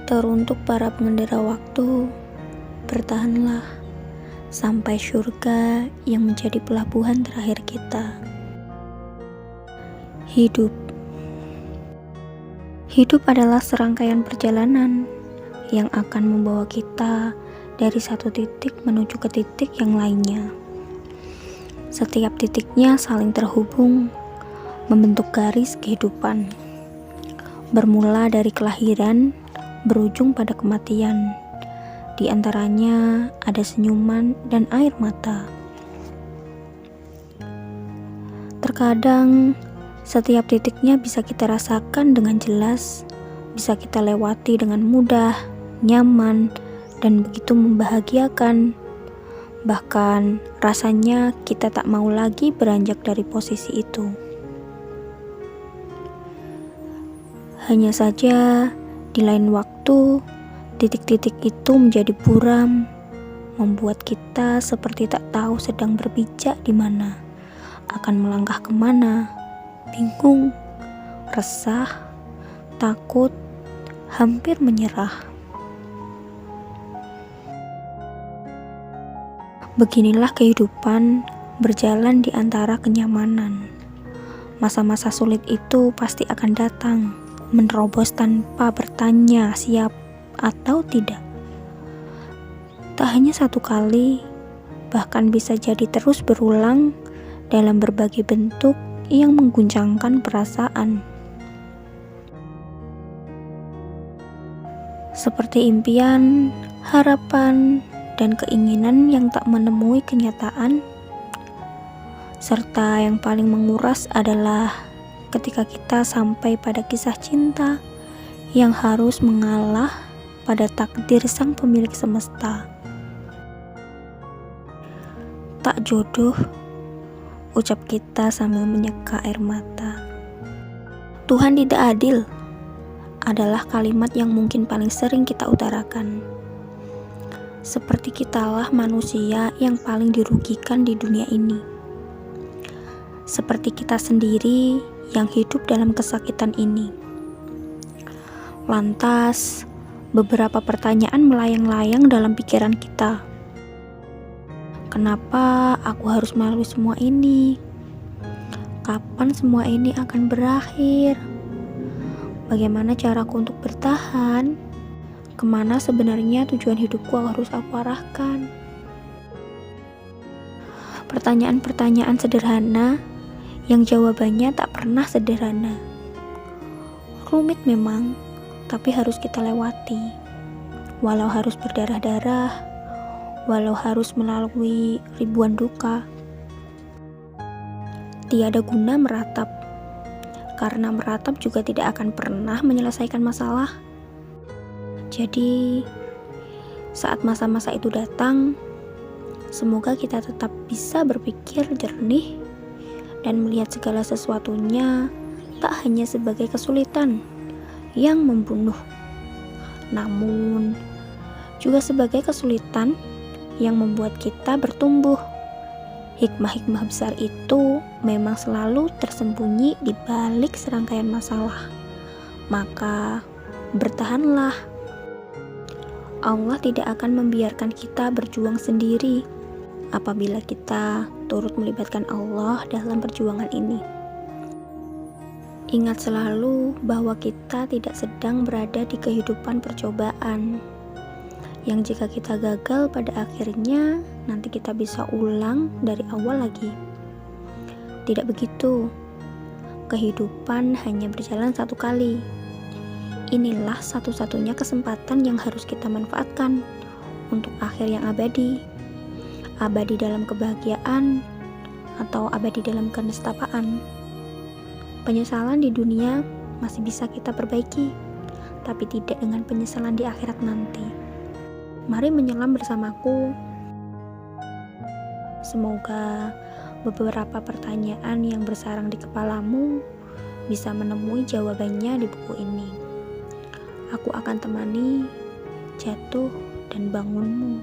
Teruntuk para pengendara waktu, bertahanlah sampai surga yang menjadi pelabuhan terakhir kita. Hidup adalah serangkaian perjalanan yang akan membawa kita dari satu titik menuju ke titik yang lainnya. Setiap titiknya saling terhubung, membentuk garis kehidupan. Bermula dari kelahiran, berujung pada kematian. Di antaranya ada senyuman dan air mata. Terkadang setiap titiknya bisa kita rasakan dengan jelas, bisa kita lewati dengan mudah, nyaman, dan begitu membahagiakan. Bahkan rasanya kita tak mau lagi beranjak dari posisi itu. Hanya saja di lain waktu, titik-titik itu menjadi buram, membuat kita seperti tak tahu sedang berpijak di mana, akan melangkah kemana, bingung, resah, takut, hampir menyerah. Beginilah kehidupan berjalan di antara kenyamanan. Masa-masa sulit itu pasti akan datang, menerobos tanpa bertanya siap atau tidak. Tak hanya satu kali, bahkan bisa jadi terus berulang dalam berbagai bentuk yang mengguncangkan perasaan. Seperti impian, harapan, dan keinginan yang tak menemui kenyataan. Serta yang paling menguras adalah ketika kita sampai pada kisah cinta yang harus mengalah pada takdir sang pemilik semesta. Tak jodoh, ucap kita sambil menyeka air mata. Tuhan tidak adil adalah kalimat yang mungkin paling sering kita utarakan. Seperti kitalah manusia yang paling dirugikan di dunia ini. Seperti kita sendiri yang hidup dalam kesakitan ini. Lantas, beberapa pertanyaan melayang-layang dalam pikiran kita. Kenapa aku harus melalui semua ini? Kapan semua ini akan berakhir? Bagaimana caraku untuk bertahan? Kemana sebenarnya tujuan hidupku harus aku arahkan? Pertanyaan-pertanyaan sederhana yang jawabannya tak pernah sederhana. Rumit memang, tapi harus kita lewati. Walau harus berdarah-darah, walau harus melalui ribuan duka. Tiada guna meratap, karena meratap juga tidak akan pernah menyelesaikan masalah. Jadi, saat masa-masa itu datang, semoga kita tetap bisa berpikir jernih dan melihat segala sesuatunya tak hanya sebagai kesulitan yang membunuh, namun juga sebagai kesulitan yang membuat kita bertumbuh. Hikmah-hikmah besar itu memang selalu tersembunyi di balik serangkaian masalah. Maka bertahanlah. Allah tidak akan membiarkan kita berjuang sendiri apabila kita turut melibatkan Allah dalam perjuangan ini. Ingat selalu bahwa kita tidak sedang berada di kehidupan percobaan, yang jika kita gagal pada akhirnya nanti kita bisa ulang dari awal lagi. Tidak begitu. Kehidupan hanya berjalan satu kali. Inilah satu-satunya kesempatan yang harus kita manfaatkan untuk akhir yang abadi. Abadi dalam kebahagiaan atau abadi dalam kenestapaan. Penyesalan di dunia masih bisa kita perbaiki, tapi tidak dengan penyesalan di akhirat nanti. Mari menyelam bersamaku. Semoga beberapa pertanyaan yang bersarang di kepalamu bisa menemui jawabannya di buku ini. Aku akan temani jatuh dan bangunmu.